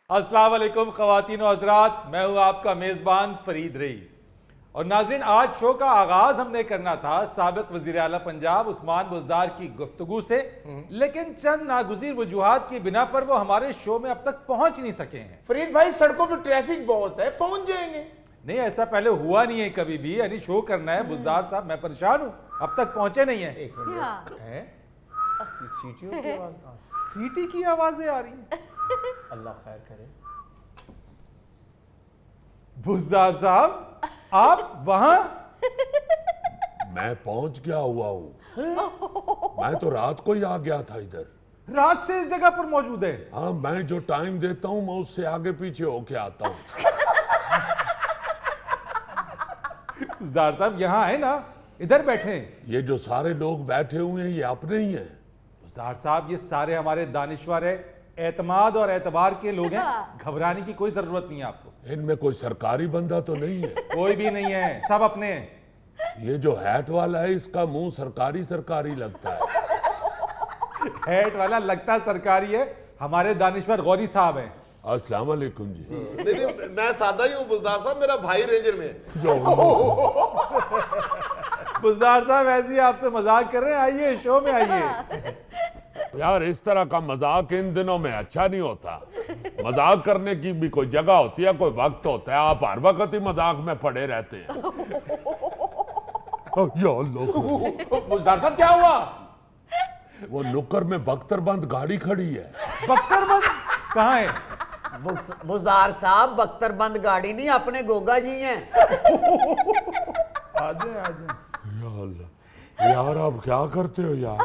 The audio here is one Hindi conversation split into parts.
अस्सलाम वालेकुम ख़वातीन और हज़रात, मैं हूं आपका मेज़बान फरीद रईस। और नाज़रीन, आज शो का आगाज़ हमने करना था साबिक़ वज़ीर आला पंजाब उस्मान बुज़दार की गुफ्तगू से, लेकिन चंद नागुज़ीर वजूहात की बिना पर वो हमारे शो में अब तक पहुंच नहीं सके हैं। फरीद भाई, सड़कों पर ट्रैफिक बहुत है, पहुंच जाएंगे। नहीं, ऐसा पहले हुआ नहीं है कभी भी। यानी शो करना है बुज़दार साहब, मैं परेशान हूँ, अब तक पहुंचे नहीं है। एक मिनट है, ये सीटियों की आवाज कहाँ से? सीटी की आवाजें आ रही हैं। अल्लाह खैर करे। बुज़दार साहब, आप वहां? मैं पहुंच गया हुआ हूँ। मैं तो रात को ही आ गया था इधर। रात से इस जगह पर मौजूद है? हाँ, मैं जो टाइम देता हूँ मैं उससे आगे पीछे होके आता हूँ। बुज़दार साहब यहाँ है ना, इधर बैठे हैं। ये जो सारे लोग बैठे हुए हैं ये अपने ही हैं। बुज़दार साहब, ये सारे हमारे दानिश्वर है, एतमाद और एतबार के लोग हैं। घबराने की कोई जरूरत नहीं है आपको। इनमें कोई सरकारी बंदा तो नहीं है? कोई भी नहीं है, सब अपने हैं। ये जो हैट वाला है इसका मुंह सरकारी सरकारी लगता है। हैट वाला लगता सरकारी है, हमारे दानिश्वर गौरी साहब हैं। अस्सलाम वालेकुम जी। नहीं, मैं सादा ही हूँ बुज़दार साहब, मेरा भाई रेंजर में है। बुज़दार साहब ऐसे ही आपसे मजाक कर रहे हैं, आइए शो में आइए। यार, इस तरह का मजाक इन दिनों में अच्छा नहीं होता। मजाक करने की भी कोई जगह होती है, कोई वक्त होता है। आप हर वक्त ही मजाक में पड़े रहते हैं। या अल्लाह, बुज़दार साहब क्या हुआ? वो नुक्कर में बख्तरबंद गाड़ी खड़ी है। बख्तरबंद कहाँ है? बुज़दार साहब, बख्तरबंद गाड़ी नहीं, अपने गोगा जी हैं। आजे आजे। या अल्लाह, यार आप क्या करते हो यार?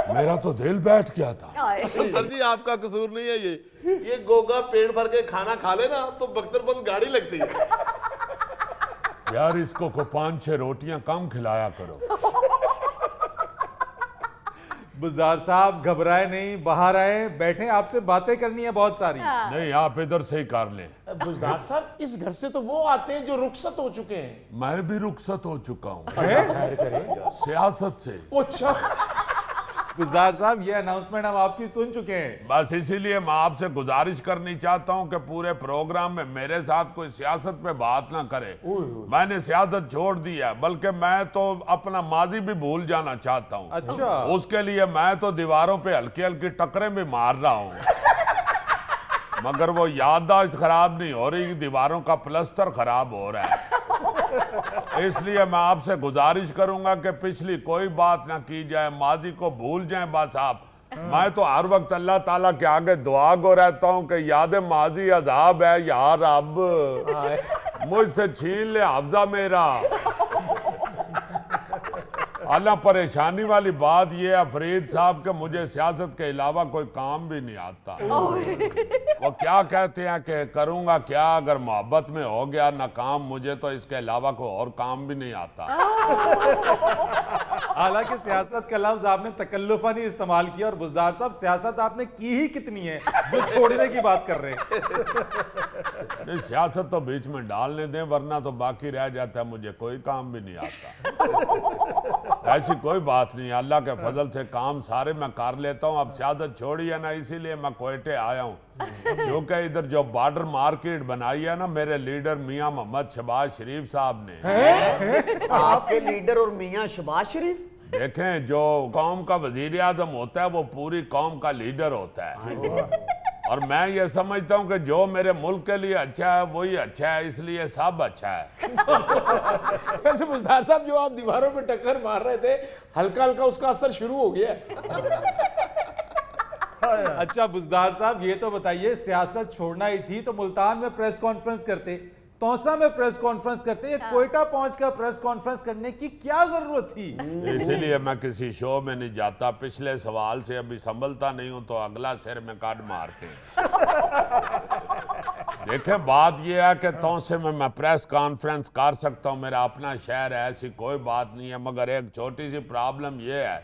मेरा तो दिल बैठ गया था। सर जी, आपका कसूर नहीं है। ये गोगा पेट भर के खाना खा ले ना तो बख्तरबंद गाड़ी लगती है। यार, इसको को 5-6 रोटियां कम खिलाया करो। बुज़दार साहब घबराए नहीं, बाहर आए, बैठे, आपसे बातें करनी है बहुत सारी। नहीं, आप इधर से ही कर लें। बुज़दार साहब, इस घर से तो वो आते हैं जो रुखसत हो चुके हैं। मैं भी रुखसत हो चुका हूँ खैर करे। सियासत से। अच्छा, बुज़दार साहब, ये अनाउंसमेंट हम आपकी सुन चुके हैं। बस इसीलिए मैं आपसे गुजारिश करनी चाहता हूं कि पूरे प्रोग्राम में मेरे साथ कोई सियासत पे बात ना करे। मैंने सियासत छोड़ दी है, बल्कि मैं तो अपना माजी भी भूल जाना चाहता हूं। अच्छा। उसके लिए मैं तो दीवारों पे हल्की हल्की टकरें भी मार रहा हूं। मगर वो याददाश्त खराब नहीं हो रही, दीवारों का प्लस्तर खराब हो रहा है। इसलिए मैं आपसे गुजारिश करूंगा कि पिछली कोई बात ना की जाए, माजी को भूल जाएं बस आप। मैं तो हर वक्त अल्लाह ताला के आगे दुआ गो रहता हूं कि याद माजी अजाब है यार, अब मुझसे छीन ले हफ्जा मेरा। अल्लाह, परेशानी वाली बात यह है फरीद साहब कि मुझे सियासत के अलावा कोई काम भी नहीं आता। वो क्या कहते हैं कि करूंगा क्या, अगर मोहब्बत में हो गया ना काम, मुझे तो इसके अलावा कोई और काम भी नहीं आता। हालांकि सियासत का लफ्ज आपने तकल्लुफा नहीं इस्तेमाल किया, और बुज़दार साहब सियासत आपने की ही कितनी है जो छोड़ने की बात कर रहे हैं। नहीं, सियासत तो बीच में डालने दें, वरना तो बाकी रह जाता है, मुझे कोई काम भी नहीं आता। ऐसी कोई बात नहीं, अल्लाह के फजल से काम सारे मैं कर लेता हूँ। अब सियासत छोड़ी है ना, इसीलिए मैं कोयटे आया हूँ। क्योंकि इधर जो बॉर्डर मार्केट बनाई है ना मेरे लीडर मियां मोहम्मद शहबाज शरीफ साहब ने। आपके लीडर और मियां शहबाज शरीफ? देखें, जो कौम का वजीर आजम होता है वो पूरी कौम का लीडर होता है। और मैं ये समझता हूँ कि जो मेरे मुल्क के लिए अच्छा है वही अच्छा है, इसलिए सब अच्छा है। वैसे बुज़दार साहब, जो आप दीवारों पे टक्कर मार रहे थे, हल्का हल्का उसका असर शुरू हो गया। अच्छा बुज़दार साहब, ये तो बताइए, सियासत छोड़ना ही थी तो मुल्तान में प्रेस कॉन्फ्रेंस करते, तौसा में प्रेस कॉन्फ्रेंस करते, ये कोयटा पहुंचकर प्रेस कॉन्फ्रेंस करने की क्या जरूरत थी? इसीलिए मैं किसी शो में नहीं जाता। पिछले सवाल से अभी संभलता नहीं हूं तो अगला सिर में काट मारते हैं। देखें, बात यह है कि तौसे में मैं प्रेस कॉन्फ्रेंस कर सकता हूं, मेरा अपना शहर है, ऐसी कोई बात नहीं है। मगर एक छोटी सी प्रॉब्लम यह है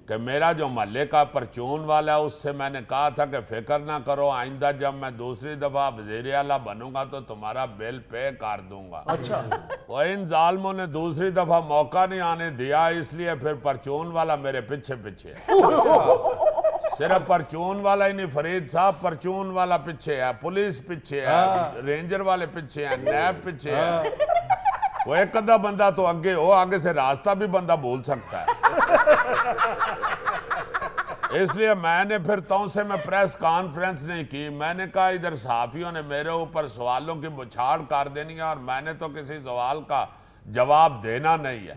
कि मेरा जो महल्ले का परचून वाला है उससे मैंने कहा था कि फिक्र ना करो, आइंदा जब मैं दूसरी दफा वज़ीर आला बनूंगा तो तुम्हारा बिल पे कर दूंगा। अच्छा, तो इन जालमों ने दूसरी दफा मौका नहीं आने दिया, इसलिए फिर परचून वाला मेरे पीछे पीछे। सिर्फ परचून वाला ही नहीं फरीद साहब, परचून वाला पीछे है, पुलिस पीछे है, रेंजर वाले पीछे है, नैब पीछे है। वो एक अद्धा बंदा तो आगे हो, आगे से रास्ता भी बंदा भूल सकता है। इसलिए मैंने फिर तुमसे मैं प्रेस कॉन्फ्रेंस नहीं की। मैंने कहा इधर सहाफियों ने मेरे ऊपर सवालों की बुछाड़ कर देनी है और मैंने तो किसी सवाल का जवाब देना नहीं है।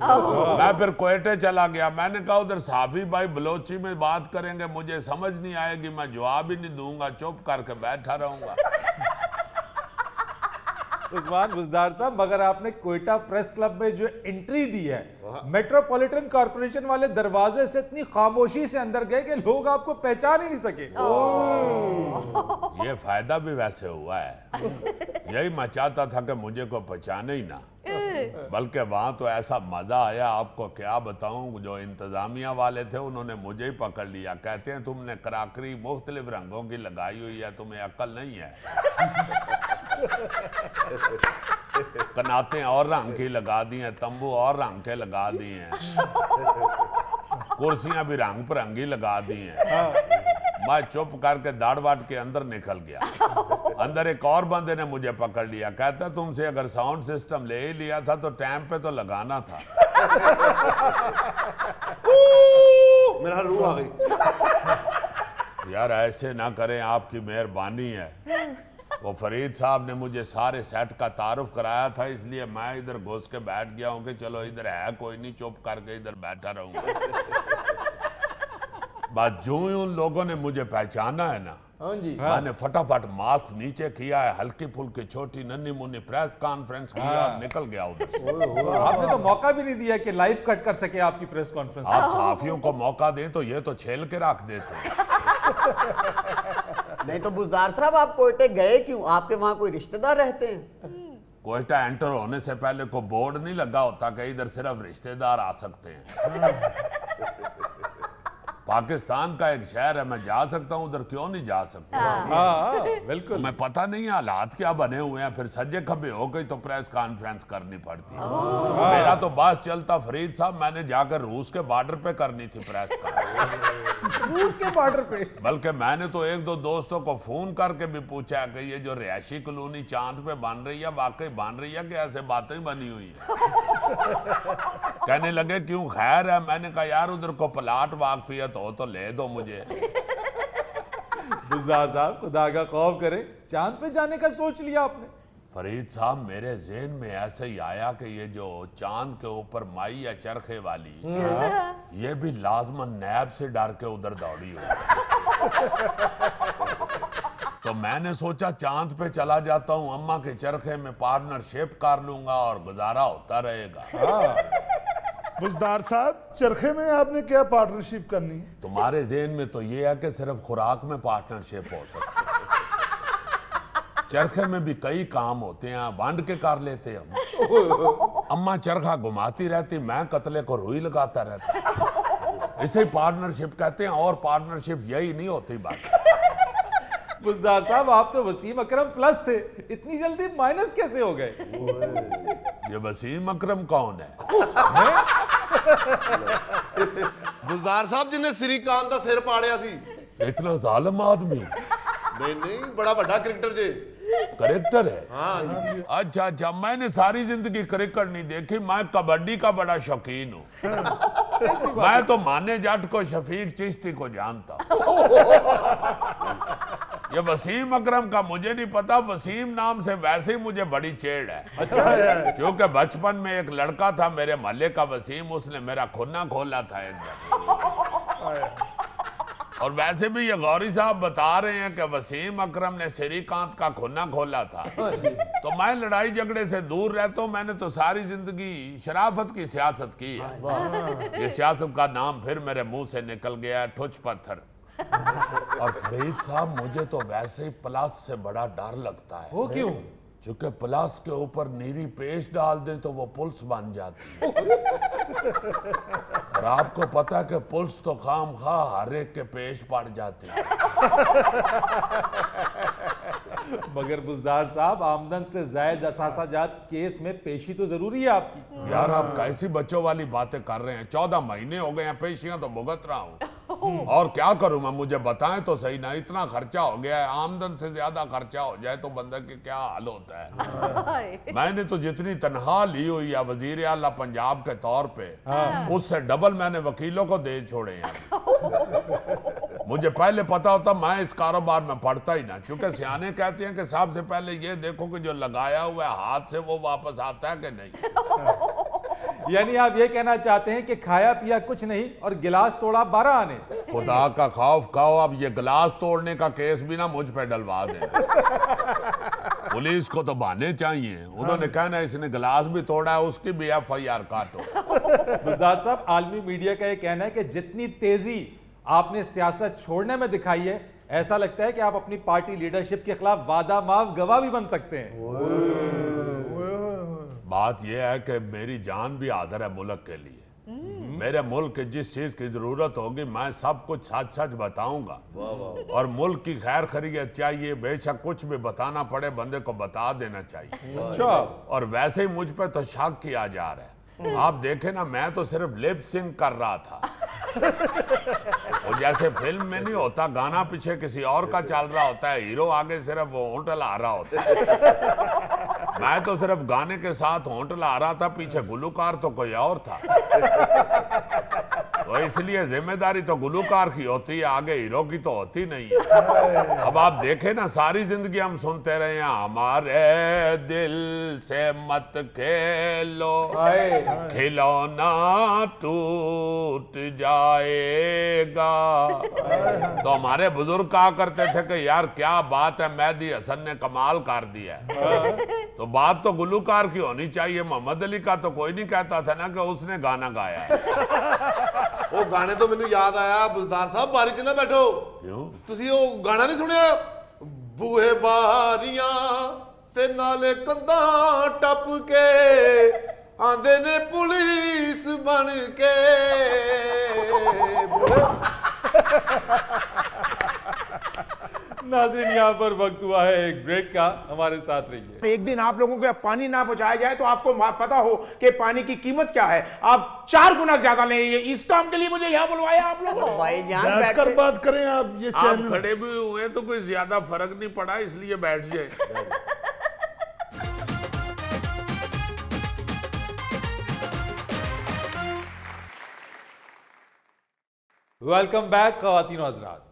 मैं फिर क्वेटे चला गया। मैंने कहा उधर सहाफी भाई बलोची में बात करेंगे, मुझे समझ नहीं आएगी, मैं जवाब ही नहीं दूंगा, चुप करके बैठा रहूंगा। उस्मान बुज़दार साहब, मगर आपने कोयटा प्रेस क्लब में जो एंट्री दी है, मेट्रोपॉलिटन कॉर्पोरेशन वाले दरवाजे से इतनी खामोशी से अंदर गए कि लोग आपको पहचान ही नहीं सके। ये फायदा भी वैसे हुआ है। यही मैं चाहता था कि मुझे को पहचाने ही ना, बल्कि वहां तो ऐसा मजा आया, आपको क्या बताऊं। जो इंतजामिया वाले थे उन्होंने मुझे ही पकड़ लिया। कहते हैं तुमने कराकरी मुख्तलिफ रंगों की लगाई हुई है, तुम्हें अक्ल नहीं है। कनातें और रंग की लगा दी हैं, तंबू और रंग के लगा दिए हैं, कुर्सियां भी रंग बिरंगी लगा दी हैं। मैं चुप करके दाढ़ वाट के अंदर निकल गया। अंदर एक और बंदे ने मुझे पकड़ लिया। कहता तुमसे अगर साउंड सिस्टम ले ही लिया था तो टाइम पे तो लगाना था। मेरा रूह आ गई। यार ऐसे ना करें, आपकी मेहरबानी है। वो फरीद साहब ने मुझे सारे सेट का तारुफ कराया था, इसलिए मैं इधर घुस के बैठ गया हूँ कि चलो इधर है कोई नहीं, चुप करके इधर बैठा रहूंगा। बस जो ही उन लोगों ने मुझे पहचाना है ना, हाँ जी, मैंने फटाफट मास्क नीचे किया है, हल्की फुल्की छोटी नन्ही मुन्नी प्रेस कॉन्फ्रेंस किया और निकल गया उधर से। आपने तो मौका भी नहीं दिया कि लाइव कट कर सके आपकी प्रेस कॉन्फ्रेंस। आप सहाफियों को मौका दें तो ये तो छेल के रख देते हैं। नहीं तो बुज़दार साहब, आप कोयटे गए क्यों? आपके वहाँ कोई रिश्तेदार रहते हैं? कोयटा एंटर होने से पहले को बोर्ड नहीं लगा होता कि इधर सिर्फ रिश्तेदार आ सकते हैं। पाकिस्तान का एक शहर है, मैं जा सकता हूं उधर, क्यों नहीं जा सकता? हाँ बिल्कुल। मैं पता नहीं हालात क्या बने हुए हैं, फिर सज्जे खबे हो गई तो प्रेस कॉन्फ्रेंस करनी पड़ती है। मेरा तो बस चलता फरीद साहब, मैंने जाकर रूस के बॉर्डर पे करनी थी प्रेस कॉन्फ्रेंस। रूस के बॉर्डर पे? बल्कि मैंने तो एक दो दोस्तों को फोन करके भी पूछा कि ये जो रिहायशी कॉलोनी चांद पे बन रही है वाकई बन रही है कि ऐसे बातें बनी हुई है। कहने लगे क्यों, खैर है? मैंने कहा यार उधर को प्लाट वाकफियत हो तो ले दो मुझे। बुज़दार साहब, खुदा का खौफ करे, चांद पे जाने का सोच लिया आपने? फरीद साहब, मेरे ज़हन में ऐसे ही आया कि ये जो चांद के ऊपर माई या चरखे वाली, ये भी लाजमन नैब से डर के उधर दौड़ी हुई। तो मैंने सोचा चांद पे चला जाता हूँ, अम्मा के चरखे में पार्टनरशिप कर लूंगा और गुजारा होता रहेगा। बुज़दार साहब, चरखे में आपने क्या पार्टनरशिप करनी है? तुम्हारे ज़हन में तो ये है कि सिर्फ खुराक में पार्टनरशिप हो सकती है। चरखे में भी कई काम होते हैं, बांट के कर लेते हम। अम्मा चरखा घुमाती रहती, मैं कतले को रुई लगाता रहता। इसे पार्टनरशिप कहते हैं, और पार्टनरशिप यही नहीं होती बात। बुज़दार साहब, आप तो वसीम अकरम प्लस थे, इतनी जल्दी माइनस कैसे हो गए? ये वसीम अकरम कौन है? बुज़दार साहब जिन्हें श्रीकांत का सिर पाड़िया सी। इतना जालिम आदमी? नहीं नहीं, बड़ा बड़ा क्रिकेटर जे। करेक्टर है? हाँ जी। अच्छा अच्छा, मैंने सारी जिंदगी क्रिकेट नहीं देखी, मैं कबड्डी का बड़ा शौकीन हूँ। मैं तो माने जाट को शफीक चिश्ती को जानता। ये वसीम अकरम का मुझे नहीं पता। वसीम नाम से वैसे ही मुझे बड़ी चेड़ है। अच्छा, क्योंकि बचपन में एक लड़का था मेरे मोहल्ले का वसीम, उसने मेरा खुन्ना खोला था एक बार। और वैसे भी ये गौरी साहब बता रहे हैं कि वसीम अकरम ने श्रीकांत का खुन्ना खोला था। तो मैं लड़ाई झगड़े से दूर रहता हूँ, मैंने तो सारी जिंदगी शराफत की सियासत की है। ये सियासत का नाम फिर मेरे मुंह से निकल गया, ठुच पत्थर। और फरीद साहब, मुझे तो वैसे ही प्लास से बड़ा डर लगता है। वो क्यों? क्योंकि प्लास के ऊपर नीरी पेस्ट डाल दें तो वो पुल्स बन जाती है। और आपको पता है कि पुल्स तो खाम खा हर एक के पेश पड़ जाते हैं। मगर बुज़दार साहब, आमदन से जायद असासाजात केस में पेशी तो जरूरी है आपकी। यार आप कैसी बच्चों वाली बातें कर रहे हैं? 14 महीने हो गए हैं, पेशियां तो भुगत रहा हूं। और क्या करूं मैं, मुझे बताएं तो सही ना। इतना खर्चा हो गया है, आमदन से ज्यादा खर्चा हो जाए तो बंदे के क्या हाल होता है। मैंने तो जितनी तनख्वाह ली हुई है वजीर आला पंजाब के तौर पे, उससे डबल मैंने वकीलों को दे छोड़े हैं। मुझे पहले पता होता मैं इस कारोबार में पड़ता ही ना, क्योंकि सियाने कहते हैं कि साहब से पहले ये देखो कि जो लगाया हुआ है हाथ से वो वापस आता है कि नहीं। यानी आप ये कहना चाहते हैं कि खाया पिया कुछ नहीं और गिलास तोड़ा 12 आने। खुदा का खौफ खाओ, अब ये गिलास तोड़ने का केस भी ना मुझ पे डलवा दें। पुलिस को तो बहाने चाहिए, उन्होंने कहना इसने गिलास भी तोड़ा है, उसकी भी FIR काटो। बुज़दार साहब, आलमी मीडिया का ये कहना है कि जितनी तेजी आपने सियासत छोड़ने में दिखाई है, ऐसा लगता है कि आप अपनी पार्टी लीडरशिप के खिलाफ वादा माफ गवाह भी बन सकते हैं। बात यह है कि मेरी जान भी आदर है मुल्क के लिए। मेरे मुल्क की जिस चीज की जरूरत होगी मैं सब कुछ सच सच बताऊंगा। और मुल्क की खैर खैरियत चाहिए, बेशक कुछ भी बताना पड़े बंदे को बता देना चाहिए। अच्छा, और वैसे ही मुझ पे तो शक किया जा रहा है। आप देखे ना, मैं तो सिर्फ लिप सिंक कर रहा था। और जैसे फिल्म में नहीं होता, गाना पीछे किसी और का चल रहा होता है, हीरो आगे सिर्फ वो होंठ ला रहा होता है। मैं तो सिर्फ गाने के साथ होंठ ला रहा था, पीछे गुलूकार तो कोई और था। तो इसलिए जिम्मेदारी तो गुलूकार की होती है, आगे हीरो की तो होती नहीं है। अब आप देखें ना, सारी जिंदगी हम सुनते रहे हैं, हमारे दिल से मत खेलो, खिलौना टूट जाएगा। तो हमारे बुजुर्ग कहा करते थे कि यार क्या बात है, मेहदी हसन ने कमाल कर दिया है। तो बात तो गुलूकार की होनी चाहिए। मोहम्मद अली का तो कोई नहीं कहता था ना कि उसने गाना गाया है। ਉਹ ਗਾਣੇ ਤੋਂ ਮੈਨੂੰ ਯਾਦ ਆਇਆ ਬੁਜ਼ਦਾਰ ਸਾਹਿਬ, ਬਾਰੀ 'ਚ ਨਾ ਬੈਠੋ। क्यों? ਤੁਸੀਂ ਉਹ ਗਾਣਾ ਨਹੀਂ ਸੁਣਿਆ, ਬੂਹੇ ਬਾਰੀਆਂ ਤੇ ਨਾਲੇ ਕੰਧਾਂ ਟੱਪ ਕੇ ਆਂਦੇ ਨੇ ਪੁਲਿਸ ਬਣ ਕੇ। नाज़रीन, यहाँ पर वक्त हुआ है एक ब्रेक का, हमारे साथ रहिए। एक दिन आप लोगों को पानी ना पहुंचाया जाए तो आपको पता हो कि पानी की कीमत क्या है, आप 4 गुना ज्यादा लेंगे। इस काम के लिए मुझे यहाँ बुलवाया आप लोगों ने। भाईजान बैठकर बैठे बात करें आप, ये आप चैनल खड़े भी हुए तो कोई ज्यादा फर्क नहीं पड़ा, इसलिए बैठ जाए। वेलकम बैक ख़वातीन और हज़रात।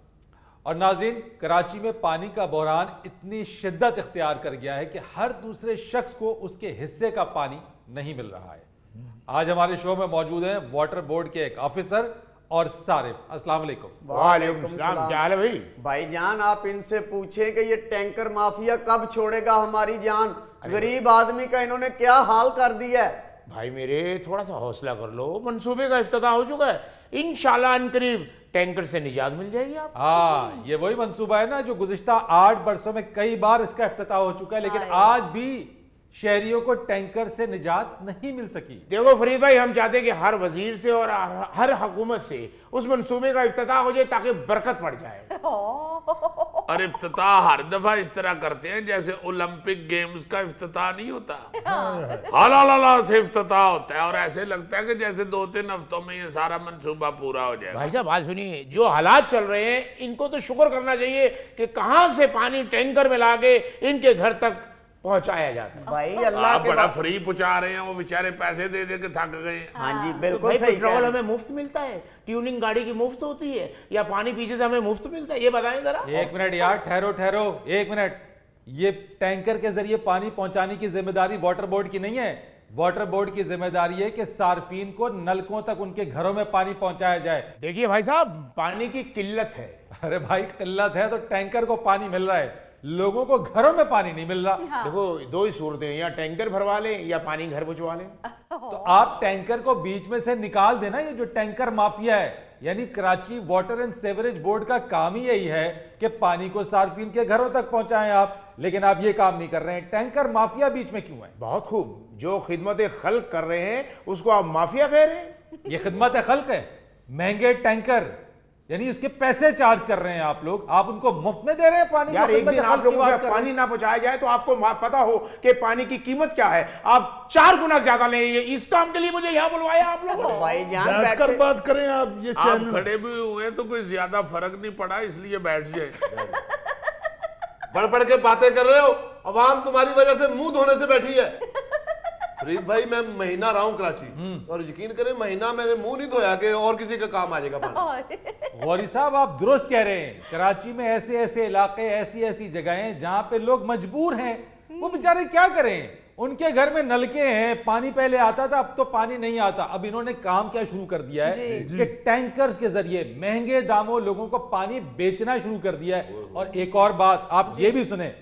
और नाज़रीन, कराची में पानी का बहरान इतनी शिद्दत इख्तियार कर गया है कि हर दूसरे शख्स को उसके हिस्से का पानी नहीं मिल रहा है। आज हमारे शो में मौजूद हैं वाटर बोर्ड के एक ऑफिसर और सारिफ। अस्सलाम वालेकुम। वालेकुम सलाम। क्या हाल है भाई? भाईजान, आप इनसे पूछें कि ये टैंकर माफिया कब छोड़ेगा हमारी जान। गरीब आदमी का इन्होंने क्या हाल कर दिया है। भाई मेरे थोड़ा सा हौसला कर लो, मंसूबे का इफ्तिताह हो चुका है, इंशाल्लाह अनकरीब टैंकर से निजात मिल जाएगी आप। हाँ, ये वही मंसूबा है ना जो गुज़िश्ता 8 बरसों में कई बार इसका इफ्तिताह हो चुका है, लेकिन आज भी शहरियों को टैंकर से निजात नहीं मिल सकी। देखो फरीद भाई, हम चाहते हैं कि हर वजीर से और हर हुकूमत से उस मंसूबे का इफ्तिताह हो जाए ताकि बरकत पड़ जाए। और इफ्तिताह हर दफा इस तरह करते हैं जैसे ओलंपिक गेम्स का इफ्तिताह नहीं होता, हला से इफ्तिताह होता है, और ऐसे लगता है कि जैसे 2-3 हफ्तों में ये सारा मंसूबा पूरा हो जाएगा। भाई साहब बात सुनिए, जो हालात चल रहे हैं इनको तो शुक्र करना चाहिए कि कहां से पानी टैंकर में लाके इनके घर तक पहुंचाया जाता है। भाई अल्लाह आप के बड़ा बाद- फ्री पहुंचा रहे हैं, वो बेचारे पैसे दे दे के थक गए हैं। हाँ जी, तो बिल्कुल भाई सही कह पेट्रोल रहे हैं। हमें मुफ्त मिलता है, ट्यूनिंग गाड़ी की मुफ्त होती है, या पानी पीछे से हमें मुफ्त मिलता है, ये बताएं जरा। एक मिनट यार, ठहरो ठहरो, एक मिनट। ये टैंकर के जरिए पानी पहुंचाने की जिम्मेदारी वाटर बोर्ड की नहीं है। वाटर बोर्ड की जिम्मेदारी है कि सार्फिन को नलकों तक उनके घरों में पानी पहुंचाया जाए। देखिए भाई साहब, पानी की किल्लत है। अरे भाई, किल्लत है तो टैंकर को पानी मिल रहा है, लोगों को घरों में पानी नहीं मिल रहा। देखो दो ही सूरतें हैं, या टैंकर भरवा लें या पानी घर पहुंचवा लें। तो आप टैंकर को बीच में से निकाल देना। ये जो टैंकर माफिया है, यानी Karachi water and sewerage board का काम ही यही है कि पानी को सार्फिन के घरों तक पहुंचाएं आप, लेकिन आप ये काम नहीं कर रहे हैं। टैंकर माफिया बीच में क्यों है? बहुत खूब, जो खिदमत खल्क कर रहे हैं उसको आप माफिया कह रहे हैं। ये खिदमत खल्क है। महंगे टैंकर, यानी उसके पैसे चार्ज कर रहे हैं आप लोग, आप उनको मुफ्त में दे रहे हैं पानी। यार जो एक दिन खिदमत आप खल्क लोगों की को बात कर रहे पानी हैं। ना पहुंचाया जाए तो आपको पता हो कि पानी की कीमत क्या है, आप 4 गुना ज्यादा लें। ये इस काम के लिए मुझे यहाँ बुलवाया आप लोगों ने। भाईजान बैठकर बैठे बात करें आप, ये आप चैनल खड़े भी हुए तो कोई ज्यादा फर्क नहीं पड़ा, इसलिए बैठ जाए। बढ़ बढ़ के बातें कर रहे हो, अवाम तुम्हारी वजह से मुंह धोने से बैठी है। फरीद भाई मैं महीना रहा हूं कराची, और यकीन करें महीना मैंने मुंह नहीं धोया कि और किसी का काम आ जाएगा पानी। गौरी साहब आप दुरुस्त कह रहे हैं, कराची में ऐसे ऐसे इलाके, ऐसी ऐसी जगहें जहां पे लोग मजबूर हैं, वो बेचारे क्या करें, उनके घर में नलके हैं, पानी पहले आता था, अब तो पानी नहीं आता। अब इन्होंने काम क्या शुरू कर दिया है कि टैंकर्स के जरिए महंगे दामों लोगों को पानी बेचना शुरू कर दिया है। और एक और बात आप ये भी सुने,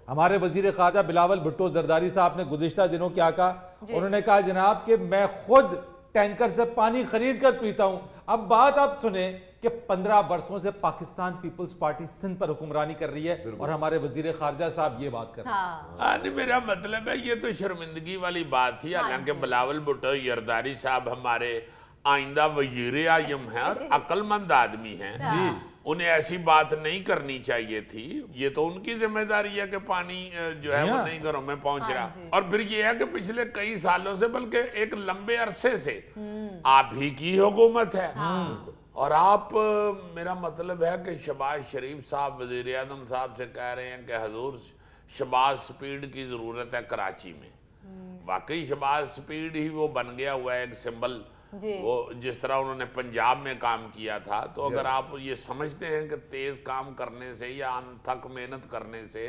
हमारे वजीर खारजा बिलावल भुट्टो जरदारी साहब ने गुज़िश्ता दिनों क्या कहा, उन्होंने कहा जनाब कि मैं खुद टैंकर से पानी खरीद कर पीता हूं। अब बात आप सुने कि 15 वर्षों से पाकिस्तान पीपल्स पार्टी सिंध पर हुक्मरानी कर रही है और हमारे वजीर खारजा साहब ये बात कर रहे हैं। हाँ नहीं, मेरा मतलब है ये तो शर्मिंदगी वाली बात थी। हालांकि बिलावल भुट्टो जरदारी साहब हमारे आइंदा वजीर आजम हैं और अक्लमंद आदमी हैं, उन्हें ऐसी बात नहीं करनी चाहिए थी। ये तो उनकी जिम्मेदारी है कि पानी जो है वो नहीं घरों में पहुंच रहा। और फिर ये है कि पिछले कई सालों से, बल्कि एक लंबे अरसे से आप ही की हुकूमत है। और आप, मेरा मतलब है कि शहबाज शरीफ साहब वजीर आजम साहब से कह रहे हैं कि हजूर शहबाज स्पीड की जरूरत है कराची में। वाकई शहबाज स्पीड ही वो बन गया हुआ है एक सिंबल, वो जिस तरह उन्होंने पंजाब में काम किया था। तो अगर आप ये समझते हैं कि तेज काम करने से या अनथक मेहनत करने से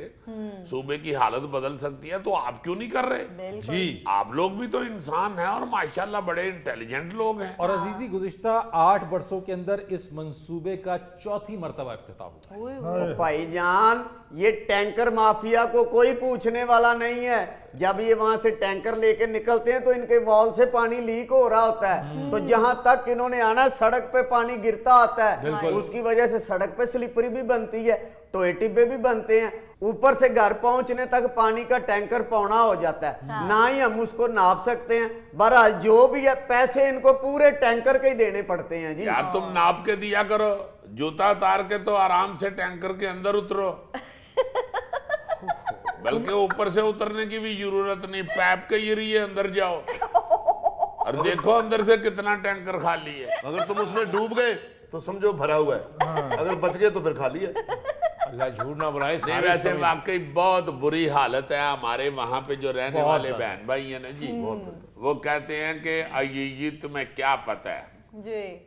सूबे की हालत बदल सकती है, तो आप क्यों नहीं कर रहे? जी, आप लोग भी तो इंसान हैं और माशाल्लाह बड़े इंटेलिजेंट लोग हैं। और अजीजी गुज़िश्ता 8 वर्षों के अंदर इस मंसूबे का चौथी मर्तबा इफ्तिताह हुआ। भाईजान ये टैंकर माफिया को कोई पूछने वाला नहीं है। जब ये वहां से टैंकर लेके निकलते हैं तो इनके वॉल से पानी लीक हो रहा होता है, तो जहां तक इन्होंने आना सड़क पे पानी गिरता आता है, उसकी वजह से सड़क पे स्लिपरी भी बनती है, टोए टिब्बे भी बनते हैं, ऊपर से घर पहुंचने तक पानी का टैंकर पौना हो जाता है। ना ही हम उसको नाप सकते हैं। बहरहाल जो भी है, पैसे इनको पूरे टैंकर के ही देने पड़ते हैं जी। यार तुम नाप के दिया करो, जूता उतार के तो आराम से टैंकर के अंदर उतरो। बल्कि ऊपर से उतरने की भी जरूरत नहीं, पैप के जरिए अंदर जाओ और देखो अंदर से कितना टैंकर खाली है। अगर तुम उसमें डूब गए तो समझो भरा हुआ है, अगर बच गए तो फिर खाली है। अल्लाह झूठ ना बुलाए। नहीं, वैसे वाकई बहुत बुरी हालत है हमारे वहां पे जो रहने वाले बहन भाई है ना जी, वो कहते हैं कि अय्यी तुम्हें क्या पता है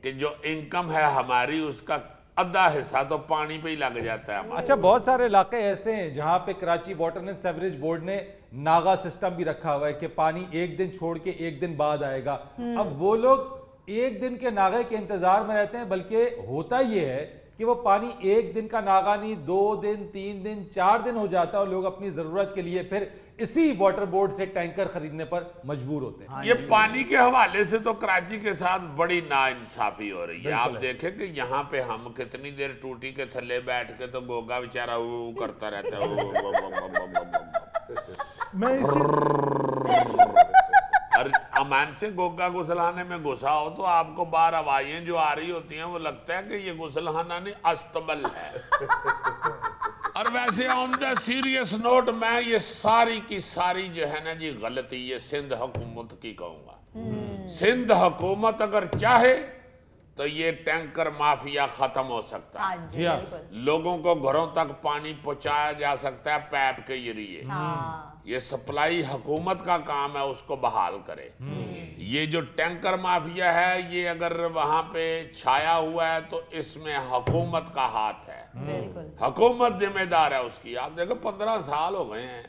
कि जो इनकम है हमारी उसका आधा हिस्सा तो पानी पे ही लग जाता है हमारा। अच्छा, बहुत सारे इलाके ऐसे हैं जहां पे Karachi water and sewerage board ने नागा सिस्टम भी रखा हुआ है कि पानी एक दिन छोड़ के एक दिन बाद आएगा। अब वो लोग एक दिन के नागे के इंतजार में रहते हैं, बल्कि होता ये है कि वो पानी एक दिन का नागा नहीं, 2 दिन 3 दिन 4 दिन हो जाता है और लोग अपनी जरूरत के लिए फिर इसी वाटर बोर्ड से टैंकर खरीदने पर मजबूर होते हैं। ये पानी के हवाले से तो कराची के साथ बड़ी नाइंसाफी हो रही है। आप देखें कि यहाँ पे हम कितनी देर टूटी के थल्ले बैठ के तो गोगा बेचारा वो करता रहता है। मैं इसी और अमान से गोगा गुसलखाने में घुसा हो तो आपको बाहर आवाजें जो आ रही होती हैं वो लगता है कि ये गुसलखाना नहीं अस्तबल है। और वैसे ऑन द सीरियस नोट, मैं ये सारी की सारी जो है ना जी गलती ये सिंध हुकूमत की कहूंगा। सिंध हुकूमत अगर चाहे तो ये टैंकर माफिया खत्म हो सकता है। जी हाँ, लोगों को घरों तक पानी पहुंचाया जा सकता है पैप के जरिए। ये सप्लाई हुकूमत का काम है, उसको बहाल करे। ये जो टैंकर माफिया है ये अगर वहां पे छाया हुआ है तो इसमें हुकूमत का हाथ है। हुकूमत जिम्मेदार है उसकी। आप देखो 15 साल हो गए हैं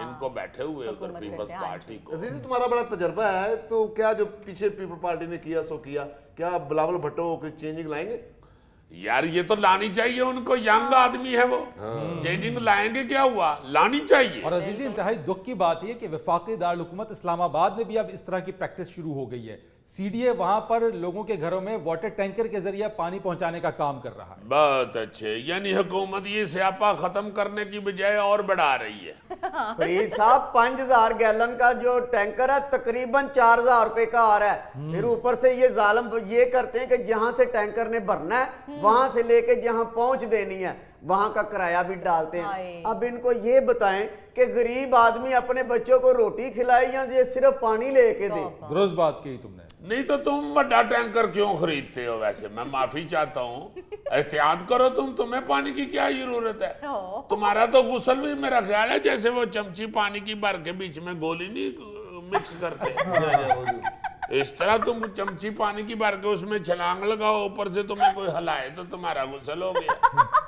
इनको बैठे हुए उधर पीपल्स पार्टी को। अजीज तुम्हारा बड़ा तजर्बा है, तो क्या जो पीछे पीपल पार्टी ने किया सो किया, क्या बिलावल भुट्टो की चेंजिंग लाएंगे? यार ये तो लानी चाहिए उनको, यंग आदमी है वो, चेंजिंग लाएंगे क्या हुआ, लानी चाहिए। और अजीजी इंतहाई दुख की बात यह कि वफाकी दारुल हुकूमत इस्लामाबाद में भी अब इस तरह की प्रैक्टिस शुरू हो गई है। सीडीए वहां पर लोगों के घरों में वाटर टैंकर के जरिए पानी पहुंचाने का काम कर रहा है। बहुत अच्छे, यानी हुकूमत ये स्यापा खत्म करने की बजाय और बढ़ा रही है। फरीद साहब 5000 गैलन का जो टैंकर है तकरीबन 4000 रुपए का आ रहा है। फिर ऊपर से ये जालिम ये करते हैं कि जहां से टैंकर ने भरना है वहां से लेके जहां पहुंच देनी है वहां का किराया भी डालते हैं। अब इनको ये बताएं कि गरीब आदमी अपने बच्चों को रोटी खिलाए या ये सिर्फ पानी लेके दे। दुरुस्त बात की तुमने। नहीं तो तुम बड़ा टैंकर क्यों खरीदते हो? वैसे मैं माफी चाहता हूँ, एहतियात करो तुम्हें पानी की क्या जरूरत है? तुम्हारा तो गुस्ल भी मेरा ख्याल है जैसे वो चमची पानी की भर के बीच में गोली नहीं मिक्स करते इस तरह तुम चमची पानी की भर के उसमें छलांग लगाओ, ऊपर से तुम्हें कोई हलाए तो तुम्हारा गुस्ल हो गया।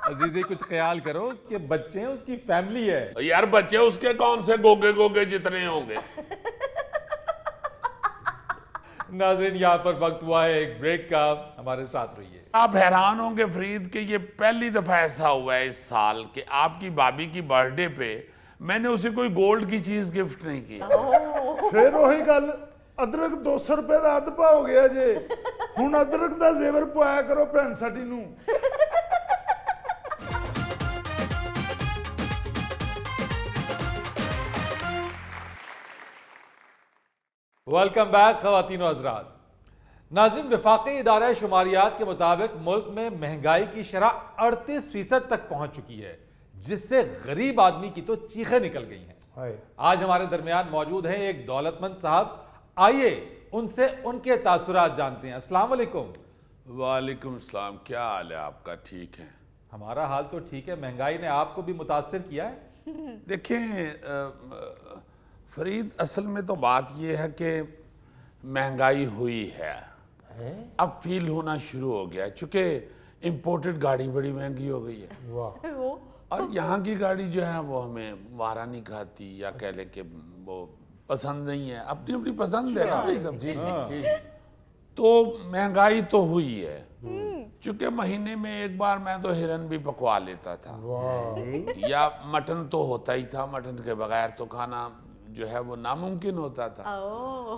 अजीजी कुछ ख्याल करो, उसके बच्चे हैं, उसकी फैमिली है। यार बच्चे उसके कौन से गोगे गोगे जितने होंगे। नाज़रीन यहाँ पर वक्त हुआ है एक ब्रेक का, हमारे साथ रहिए। आप हैरान होंगे फरीद कि ये पहली दफा ऐसा हुआ है इस साल कि आपकी भाभी की बर्थडे पे मैंने उसे कोई गोल्ड की चीज गिफ्ट नहीं की। फिर वही गल, अदरक 200 रुपए का अध पा हो गया जे, हुण अदरक का जेवर पवाया करो भैन साडी नू। वेलकम बैक ख़वातीन और हज़रात। नाज़रीन, वफाकी इदारा शुमारियात के मुताबिक मुल्क में महंगाई की शरह 38% तक पहुंच चुकी है, जिससे गरीब आदमी की तो चीखें निकल गई हैं। आज हमारे दरमियान मौजूद हैं एक दौलतमंद साहब, आइए उनसे उनके तासुरात जानते हैं। अस्सलाम वालेकुम। वालेकुम सलाम, क्या हाल है आपका? ठीक है। हमारा हाल तो ठीक है, महंगाई ने आपको भी मुतासिर किया है? देखें फरीद, असल में तो बात यह है कि महंगाई हुई है, अब फील होना शुरू हो गया, चूंकि इंपोर्टेड गाड़ी बड़ी महंगी हो गई है और यहाँ की गाड़ी जो है वो हमें वारा नहीं खाती, या कह ले कि वो पसंद नहीं है। अपनी अपनी पसंद है ना भाई सब। जी जी। तो महंगाई तो हुई है, चूंकि महीने में एक बार मैं तो हिरन भी पकवा लेता था, या मटन तो होता ही था, मटन के बगैर तो खाना जो है वो नामुमकिन होता था।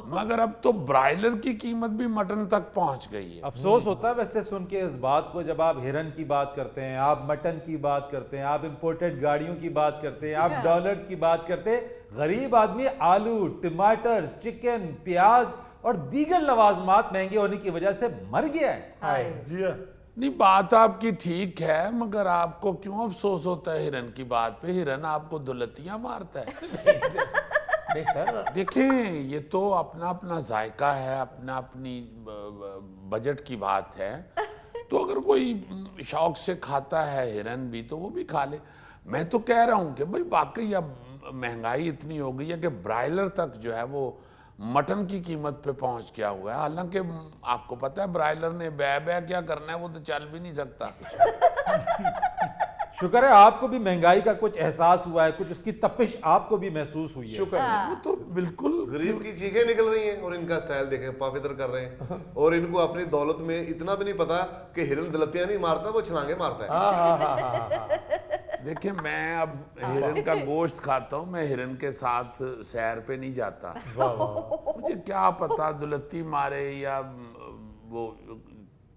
मगर अब तो ब्रायलर की कीमत भी मटन तक पहुंच गई है। अफसोस होता है वैसे सुन के इस बात को, जब आप हिरन की बात करते हैं, आप मटन की बात करते हैं, आप इंपोर्टेड गाड़ियों की बात करते हैं, आप डॉलर्स की बात करते हैं, गरीब आदमी आलू, टमाटर, चिकन, प्याज और दीगर लवाजमात महंगे होने की वजह से मर गया है। जी हाँ। नहीं, बात आपकी ठीक है, मगर आपको क्यों अफसोस होता है हिरन की बात पे? हिरन आपको दुलतियां मारता है। नहीं सर, देखें, ये तो अपना अपना जायका है, अपना अपनी बजट की बात है। तो अगर कोई शौक से खाता है हिरन भी, तो वो भी खा ले। मैं तो कह रहा हूँ कि भाई वाकई अब महंगाई इतनी हो गई है कि ब्रायलर तक जो है वो मटन की कीमत पे पहुंच गया हुआ है। हालांकि आपको पता है ब्रायलर ने बै क्या करना है, वो तो चल भी नहीं सकता। शुक्र है आपको भी महंगाई का कुछ एहसास हुआ है, कुछ उसकी तपिश आपको भी महसूस हुई है। शुक्र है। वो तो बिल्कुल गरीब की चीखें निकल रही हैं और इनका स्टाइल देखें, पाफितर कर रहे हैं। और इनको अपनी दौलत में इतना भी नहीं पता कि हिरन दलतियां नहीं मारता, वो छलांगे मारता है। देखिए, मैं अब हिरन का गोश्त खाता हूँ, मैं हिरन के साथ सैर पे नहीं जाता। मुझे क्या पता दुलत्ती मारे या वो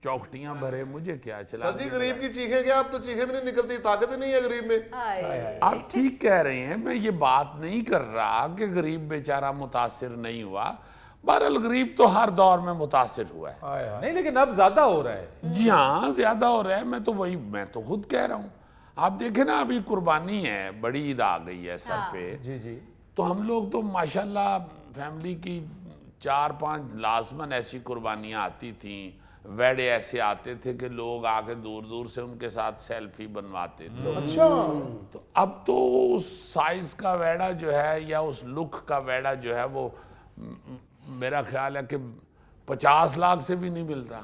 चौकटियां भरे, मुझे क्या चला। सर जी, गरीब की चीखें क्या, अब तो चीखें भी नहीं निकलती, ताकत ही नहीं है गरीब में। आप ठीक कह रहे हैं, मैं ये बात नहीं कर रहा कि गरीब बेचारा मुतासिर नहीं हुआ। बहरहाल गरीब तो हर दौर में मुतासिर हुआ है। नहीं, लेकिन अब ज्यादा हो रहा है। जी हाँ, ज्यादा हो रहा है। मैं तो खुद कह रहा हूँ। आप देखें ना, अभी कुर्बानी है, बड़ी ईद आ गई है सर पे। जी जी। तो हम लोग तो माशाल्लाह फैमिली की 4-5 लाजमन ऐसी कुर्बानियाँ आती थी, वेड़े ऐसे आते थे कि लोग आके दूर दूर से उनके साथ सेल्फी बनवाते थे। अच्छा। तो अब तो उस साइज का वेड़ा जो है या उस लुक का वेड़ा जो है वो मेरा ख्याल है कि 50 लाख से भी नहीं मिल रहा,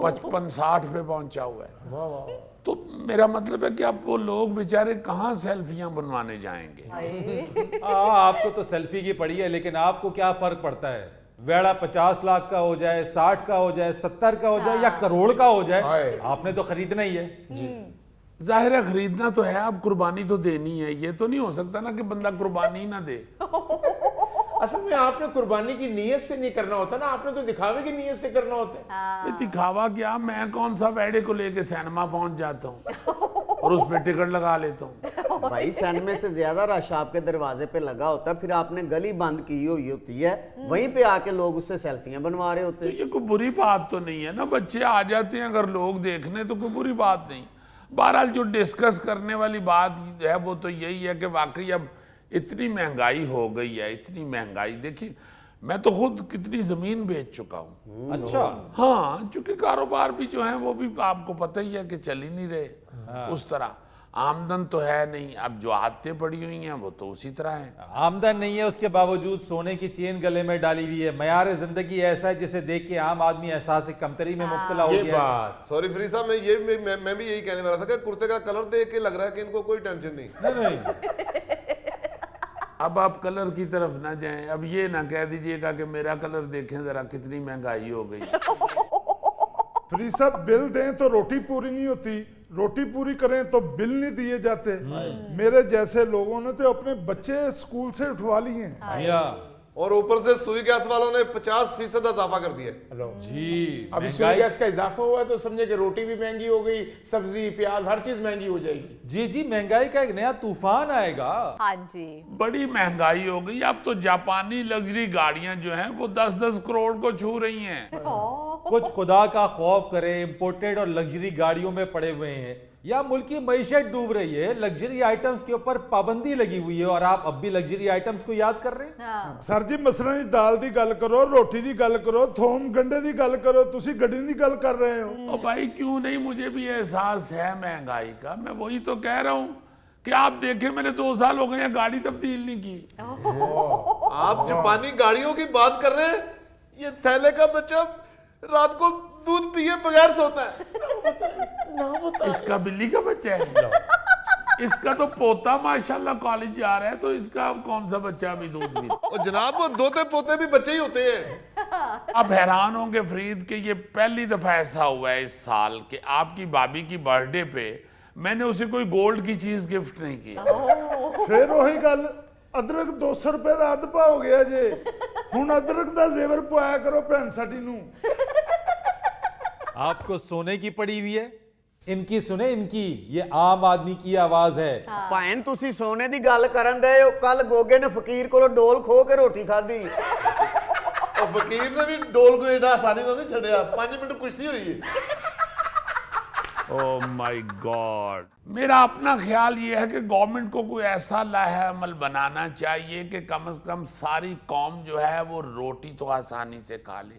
55-60 पे पहुंचा हुआ है। तो मेरा मतलब है कि अब वो लोग बेचारे कहाँ सेल्फियां बनवाने जाएंगे। आपको तो सेल्फी की पड़ी है, लेकिन आपको क्या फर्क पड़ता है? वेड़ा 50 लाख का हो जाए, 60 का हो जाए, 70 का हो जाए या करोड़ का हो जाए, आपने तो खरीदना ही है। जाहिर है खरीदना तो है, अब कुर्बानी तो देनी है। ये तो नहीं हो सकता ना कि बंदा कुर्बानी ही ना दे। असल में आपने कुर्बानी की नीयत से नहीं करना होता ना, आपने तो दिखावे की नीयत से करना होता है। ये दिखावा क्या, मैं कौन सा वेड़े को लेके सिनेमा पहुंच जाता हूँ और उस पर टिकट लगा लेता हूँ। भाई सन में से ज्यादा रश आपके दरवाजे पे लगा होता है, फिर आपने गली बंद की हुई होती है, वहीं पे आके लोग उससे सेल्फियां बनवा रहे होते हैं। ये कोई बुरी बात तो नहीं है ना, बच्चे आ जाते हैं अगर लोग देखने तो कोई बुरी बात नहीं। बहरहाल जो डिस्कस करने वाली बात है वो तो यही है कि वाकई अब इतनी महंगाई हो गई है, इतनी महंगाई। देखिए मैं तो खुद कितनी जमीन बेच चुका हूँ। अच्छा, हाँ, चूंकि कारोबार भी जो है वो भी आपको पता ही है कि चल ही नहीं रहे उस तरह, आमदन तो है नहीं। अब जो आदतें पड़ी हुई हैं वो तो उसी तरह है। आमदन नहीं है, उसके बावजूद सोने की चेन गले में डाली हुई है। मयार जिंदगी ऐसा है जिसे देख के आम आदमी एहसास कमतरी में मुब्तला हो ये गया। बात सॉरी फरीद साहब, मैं भी यही कहने वाला था कि कुर्ते का कलर देख के लग रहा है कि इनको कोई टेंशन नहीं। नहीं, अब आप कलर की तरफ ना जाएं, अब ये ना कह दीजिएगा कि मेरा कलर देखें जरा कितनी महंगाई हो गई। फ्री साहब बिल दें तो रोटी पूरी नहीं होती, रोटी पूरी करें तो बिल नहीं दिए जाते। मेरे जैसे लोगों ने तो अपने बच्चे स्कूल से उठवा लिए हैं। भैया और ऊपर से सुई गैस वालों ने 50% इजाफा कर दिया। हेलो जी, अभी सुई गैस का इजाफा हुआ है तो समझे कि रोटी भी महंगी हो गई, सब्जी प्याज हर चीज महंगी हो जाएगी। जी जी, महंगाई का एक नया तूफान आएगा। हाँ जी। बड़ी महंगाई हो गई। अब तो जापानी लग्जरी गाड़ियां जो हैं वो 10-10 करोड़ को छू रही हैं। कुछ खुदा का खौफ करे, इंपोर्टेड और लग्जरी गाड़ियों में पड़े हुए हैं या मुल्क की मईशत डूब रही है, लग्जरी आइटम्स के ऊपर पाबंदी लगी हुई है और आप अब भी लग्जरी आइटम्स को याद कर रहे हैं। हाँ। सर जी मसलन दी दाल दी गल करो, रोटी दी गल करो, थोम गंडे दी गल करो, तुसी गड्डी दी गल कर रहे हो। और भाई क्यों नहीं, मुझे भी एहसास है महंगाई का। मैं वही तो कह रहा हूँ कि आप देखें मैंने 2 साल हो गए हैं गाड़ी तब्दील नहीं की। आप जापानी गाड़ियों की बात कर रहे हैं, ये थैले का बच्चा रात को दूध पिए बगैर सोता है। इसका बिल्ली का बच्चा है, इसका तो पोता माशाल्लाह कॉलेज जा रहा है, तो इसका कौन सा बच्चा अभी दूध पी। और जनाब वो दोते पोते भी बच्चे ही होते हैं। अब हैरान होंगे फरीद कि ये पहली दफा ऐसा हुआ है इस साल कि आपकी भाभी की बर्थडे पे मैंने उसे कोई गोल्ड की चीज गिफ्ट नहीं की। फिर वही गल, अदरक 200 रुपए का अध भाव हो गया जे, हुण अदरक का जेवर पवाया करो भैन साडी नू। आपको सोने की पड़ी हुई है, इनकी सुने, इनकी ये आम आदमी की आवाज है। ਭੈਣ ਤੁਸੀਂ ਸੋਨੇ ਦੀ ਗੱਲ ਕਰਨ ਦੇ ਹੋ, ਕੱਲ ਗੋਗੇ ਨੇ ਫਕੀਰ ਕੋਲੋਂ ਡੋਲ ਖੋ ਕੇ ਰੋਟੀ ਖਾਧੀ। और फकीर ने भी डोल को एडा आसानी तो नहीं छड़िया, 5 मिनट कुश्ती हुई है। Oh my God. मेरा अपना ख्याल ये है कि गवर्नमेंट को कोई ऐसा लाहेअमल बनाना चाहिए कि कम से कम सारी कौम जो है वो रोटी तो आसानी से खा ले।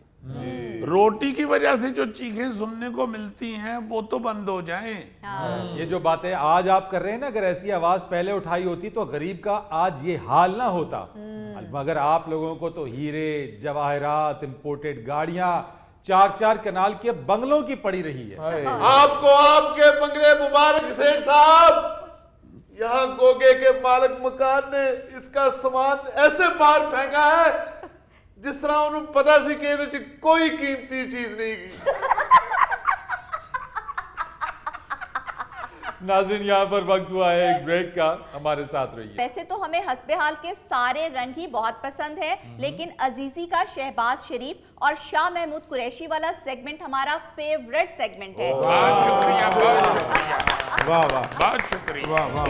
रोटी की वजह से जो चीखें सुनने को मिलती हैं वो तो बंद हो जाएं। ये जो बातें आज आप कर रहे हैं ना, अगर ऐसी आवाज पहले उठाई होती तो गरीब का आज ये हाल ना होता। मगर आप लोगों को तो हीरे जवाहरात, इंपोर्टेड गाड़ियां, 4-4 कनाल के बंगलों की पड़ी रही है। आपको आपके बंगले मुबारक सेठ साहब। यहाँ गोगे के मालिक मकान ने इसका सामान ऐसे बाहर फेंका है जिस तरह उन्हें पता सी कि ਇਹਦੇ ਚ कोई कीमती चीज नहीं की। नाज़रीन, यहाँ पर वक्त हुआ है एक ब्रेक का, हमारे साथ रहिए। वैसे तो हमें हस्बे हाल के सारे रंग ही बहुत पसंद है, लेकिन अजीजी का शहबाज शरीफ और शाह महमूद कुरैशी वाला सेगमेंट हमारा फेवरेट सेगमेंट है। बहुत शुक्रिया, बहुत शुक्रिया, वाह वाह बहुत शुक्रिया। वाह वाह।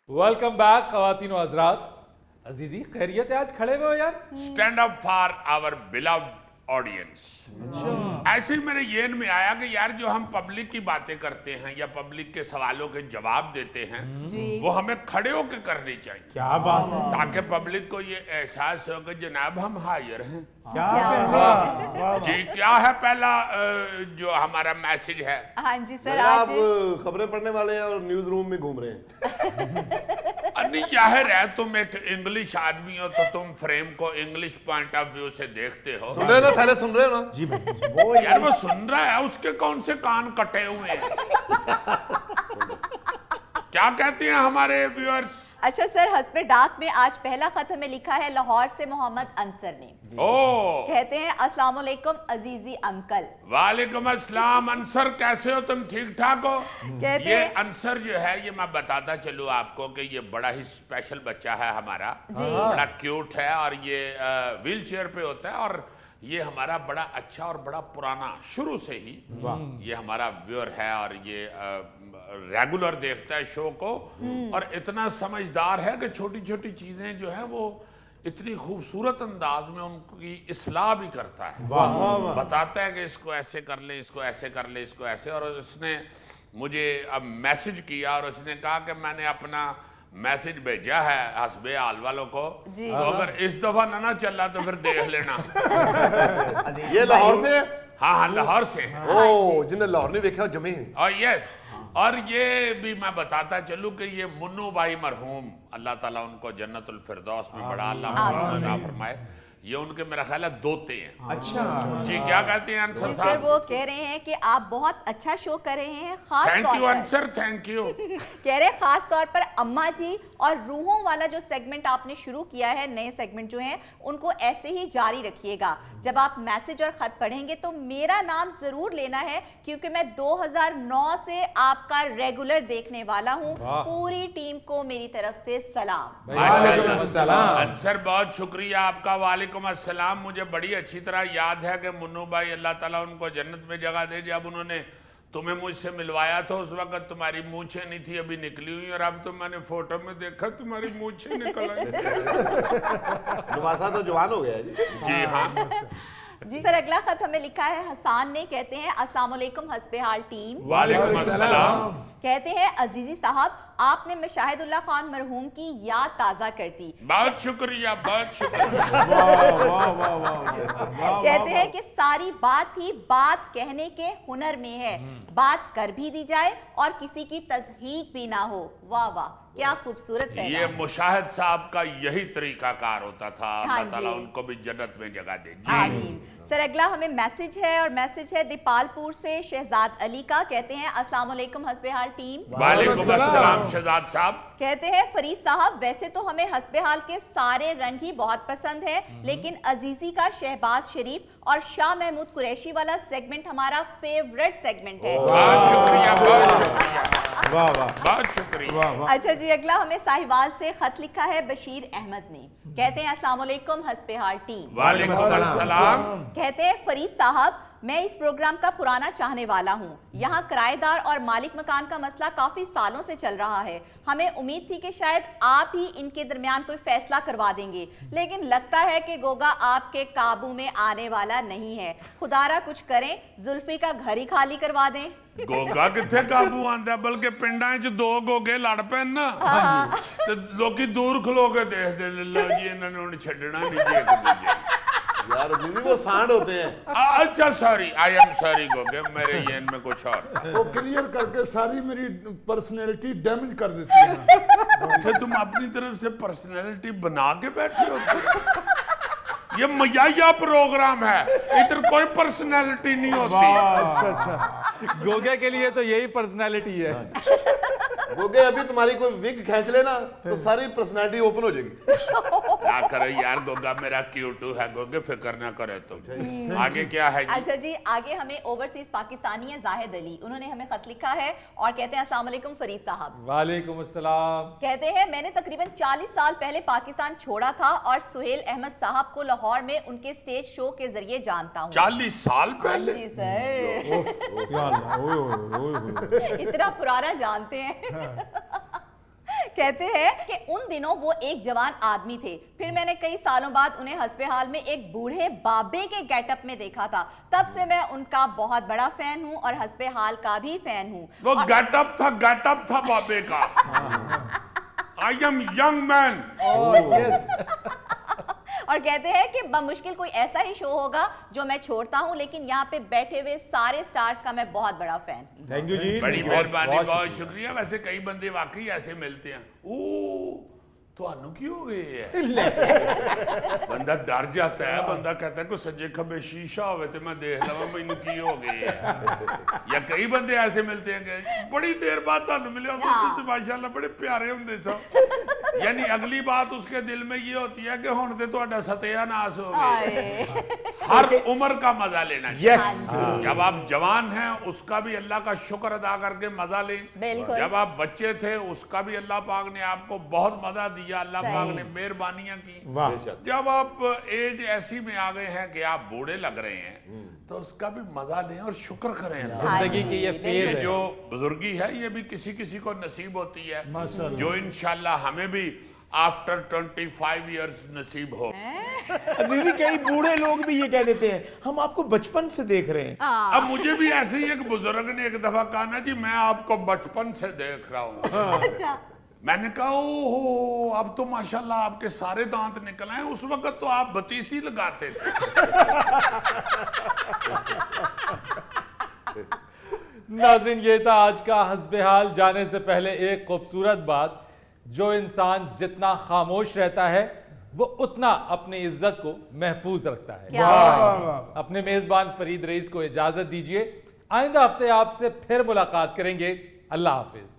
वेलकम बैक ख़वातीन और हज़रात। अजीजी खैरियत है, आज खड़े हुए हो यार। Stand up for our beloved audience. ऐसे ही मेरे येन में आया कि यार जो हम पब्लिक की बातें करते हैं या पब्लिक के सवालों के जवाब देते हैं वो हमें खड़े होकर करनी चाहिए। क्या बात है, ताकि पब्लिक को ये एहसास हो कि जनाब हम हायर हैं। क्या पहला जी क्या है पहला जो हमारा मैसेज है? हाँ जी सर, आप आज खबरें पढ़ने वाले हैं और न्यूज रूम में घूम रहे हैं। नहीं जाहिर है तुम एक इंग्लिश आदमी हो तो तुम फ्रेम को इंग्लिश पॉइंट ऑफ व्यू से देखते हो। सुन रहे हो ना, थैले सुन रहे हो ना? जी भाई, वो यार वो सुन रहा है, उसके कौन से कान कटे हुए हैं? क्या कहते हैं हमारे व्यूअर्स? अच्छा सर, हस्बे डाक में आज पहला खत हमें लिखा है लाहौर से मोहम्मद अंसर ने। ओ कहते हैं अस्सलाम वालेकुम अजीजी अंकल। वालेकुम अस्सलाम अंसर, कैसे हो तुम? ठीक ठाक हो? कहते ये हैं अंसर जो है ये मैं बताता चलूं आपको कि ये बड़ा ही स्पेशल बच्चा है हमारा। जी। बड़ा क्यूट है और ये व्हील चेयर पे होता है और ये हमारा बड़ा अच्छा और बड़ा पुराना शुरू से ही ये हमारा व्यूअर है और ये रेगुलर देखता है शो को और इतना समझदार है कि छोटी छोटी चीजें जो है वो इतनी खूबसूरत अंदाज में उनकी इस्लाह भी करता है, बताता है कि इसको ऐसे कर ले, इसको ऐसे कर ले, इसको ऐसे। और उसने मुझे अब मैसेज किया और उसने कहा कि मैंने अपना मैसेज भेजा है हस्बे हाल वालों को, तो अगर इस दफा ना चला तो फिर देख लेना। ये लाहौर से? हाँ हाँ, लाहौर से। ओ, जिन्हें लाहौर नहीं देखा जमी। और यस, और ये भी मैं बताता चलूं कि ये मुन्नू भाई मरहूम, अल्लाह ताला उनको जन्नतुल फिरदौस में बड़ा अल्लाह फरमाए, ये उनके मेरा ख्याल है दोते हैं। अच्छा जी, क्या कहते हैं अंसर सर साहब? वो कह रहे हैं कि आप बहुत अच्छा शो कर रहे हैं, खास थैंक तौर यू पर अंसर, थैंक यू। कह रहे हैं खास तौर पर अम्मा जी और रूहों वाला जो सेगमेंट आपने शुरू किया है, नए सेगमेंट जो हैं उनको ऐसे ही जारी रखिएगा। जब आप मैसेज और खत पढ़ेंगे तो मेरा नाम जरूर लेना है, क्योंकि मैं 2009 से आपका रेगुलर देखने वाला हूं। पूरी टीम को मेरी तरफ से सलाम। माशाल्लाह अंसर, बहुत शुक्रिया आपका। वालेकुम अस्सलाम। मुझे बड़ी अच्छी तरह याद है कि मुन्नू भाई अल्लाह ताला उनको जन्नत में जगह दे, जब उन्होंने तुम्हें मुझसे मिलवाया था उस वक्त तुम्हारी मूंछें नहीं थी अभी निकली हुई, और अब तो मैंने फोटो में देखा तुम्हारी मूंछें निकल आई। नवासा तो जवान हो गया है जी हाँ जी सर, अगला खत हमें लिखा है हसान ने, कहते हैं अस्सलाम वालेकुम हस्बे हाल टीम। वालेकुम अस्सलाम। कहते हैं अजीजी साहब, आपने मुशाहिदुल्लाह खान मरहूम की याद ताज़ा कर दी। बहुत शुक्रिया, बहुत शुक्रिया। कहते हैं कि सारी बात ही बात कहने के हुनर में है, बात कर भी दी जाए और किसी की तस्दीक भी ना हो। वाह वाह, क्या खूबसूरत है। ये मुशाहिद साहब का यही तरीका कार होता था, हाँ अल्लाह ताला जी। उनको भी जन्नत में जगह दे। जी आमीन। सर अगला हमें मैसेज है, और मैसेज है दीपालपुर से शहजाद अली का। कहते हैं अस्सलाम वालेकुम हस्बे हाल टीम। वालेकुम अस्सलाम शहजाद साहब। कहते हैं फरीद साहब, वैसे तो हमें हस्बे हाल के सारे रंग ही बहुत पसंद है, लेकिन अजीजी का शहबाज शरीफ और शाह महमूद कुरैशी वाला सेगमेंट हमारा फेवरेट सेगमेंट है। बहुत शुक्रिया, बहुत शुक्रिया, बहुत शुक्रिया। अच्छा जी, अगला हमें साहिवाल से खत लिखा है बशीर अहमद ने। कहते हैं अस्सलाम वालेकुम हस्बे हाल टीम। वालेकुम अस्सलाम। कहते हैं फरीद साहब, मैं इस प्रोग्राम का पुराना चाहने वाला हूँ। यहाँ किराएदार और मालिक मकान का मसला काफी सालों से चल रहा है। हमें उम्मीद थी कि शायद आप ही इनके दरमियान कोई फैसला करवा देंगे, लेकिन लगता है कि गोगा आपके काबू में आने वाला नहीं है। खुदारा कुछ करें, जुल्फी का घर ही खाली करवा दें। गोगा किथे काबू आंदा, बल्कि पिंडां च दो गोगे लड़ पैन ना ते लोकी दूर खलो के देखदे, लो जी इन्हां ने हुण छड्डना नहीं जी एक दूजे यार दीदी, वो सांड होते हैं। अच्छा सॉरी, आई एम सॉरी गोगे, मेरे ये इनमें कुछ और। वो क्लियर करके सारी मेरी पर्सनैलिटी डैमेज कर देती है। अच्छा, तुम अपनी तरफ से पर्सनैलिटी बना के बैठे हो? ये मयाया प्रोग्राम है, इधर कोई पर्सनैलिटी नहीं होती। अच्छा अच्छा, गोगे के लिए तो यही पर्सनालिटी है। गोगे, अभी तुम्हारी कोई विग खींच लेना तो सारी पर्सनालिटी ओपन हो जाएगी। क्या करे यार, गोगा मेरा क्यूटू है, गोगे फिक्र ना करे तुम। आगे क्या है जी? अच्छा जी, आगे हमें ओवरसीज पाकिस्तानी है जाहिद अली, उन्होंने हमें खत लिखा है और कहते हैं अस्सलाम वालेकुम फरीद साहब। वालेकुम अस्सलाम। कहते हैं मैंने तकरीबन 40 साल पहले पाकिस्तान छोड़ा था और सुहेल अहमद साहब को लाहौर में उनके स्टेज शो के जरिए जानता हूँ। 40 साल पहले? जी सर, इतना पुराना जानते हैं। कहते हैं कि उन दिनों वो एक जवान आदमी थे, फिर मैंने कई सालों बाद उन्हें हस्बे हाल में एक बूढ़े बाबे के गेटअप में देखा था। तब से मैं उनका बहुत बड़ा फैन हूँ और हस्बे हाल का भी फैन हूँ। वो गेटअप था बाबे का। I am young man. और कहते हैं कि बमुश्किल कोई ऐसा ही शो होगा जो मैं छोड़ता हूं, लेकिन यहाँ पे बैठे हुए सारे स्टार्स का मैं बहुत बड़ा फैन हूं। थैंक यू जी। बड़ी मेहरबानी, बहुत बहुत शुक्रिया। वैसे कई बंदे वाकई ऐसे मिलते हैं। ओ ਤੁਹਾਨੂੰ ਕੀ ਹੋ ਗਏ ਹੈ? ਬੰਦਾ ਡਰ ਜਾਂਦਾ ਹੈ, ਬੰਦਾ कहता है कोई सज्जे खब्बे शीशा होवे ते मैं देख लवां मैनू की हो गए है। या कई बंदे ऐसे मिलते हैं कि बड़ी देर बाद ਤੁਹਾਨੂੰ ਮਿਲਿਆ, ਤੁਸੀਂ ਮਾਸ਼ਾਅੱਲਾ बड़े प्यारे ਹੁੰਦੇ ਸੋ। यानी अगली बात उसके दिल में ये होती है कि हुण ते तुहाडा सत्यानाश हो गया। आए। हर उम्र का मजा लेना चाहिए। यस जब आप जवान हैं उसका भी अल्लाह का शुक्र अदा करके मजा लें। बिल्कुल। जब आप बच्चे थे उसका भी अल्लाह पाक ने आपको बहुत मजा दिया, अल्लाह सही। पाक ने मेहरबानियां की। वाह जब आप एज ऐसी में आ गए हैं कि आप बूढ़े लग रहे हैं तो उसका भी मजा लें और शुक्र करें अल्लाह। जिंदगी की ये फेज ये है। जो बुजुर्गी है ये भी किसी किसी को नसीब होती है, माशाल्लाह। जो इंशाल्लाह हमें भी आफ्टर 25 इयर्स नसीब हो। अजीजी, कई बूढ़े लोग भी ये कह देते हैं हम आपको बचपन से देख रहे हैं। अब मुझे भी ऐसे ही एक बुजुर्ग ने एक दफा कहा ना जी मैं आपको बचपन से देख रहा हूँ। अच्छा। मैंने कहा ओहो अब तो माशाल्लाह आपके सारे दांत निकल आए, उस वक्त तो आप बतीसी लगाते थे। नाज़रीन, ये था आज का हस्बे हाल। जाने से पहले एक खूबसूरत बात, जो इंसान जितना खामोश रहता है वो उतना अपनी इज्जत को महफूज रखता है। क्या अपने मेजबान फरीद रईस को इजाजत दीजिए। आइंदा हफ्ते आपसे फिर मुलाकात करेंगे। अल्लाह हाफिज।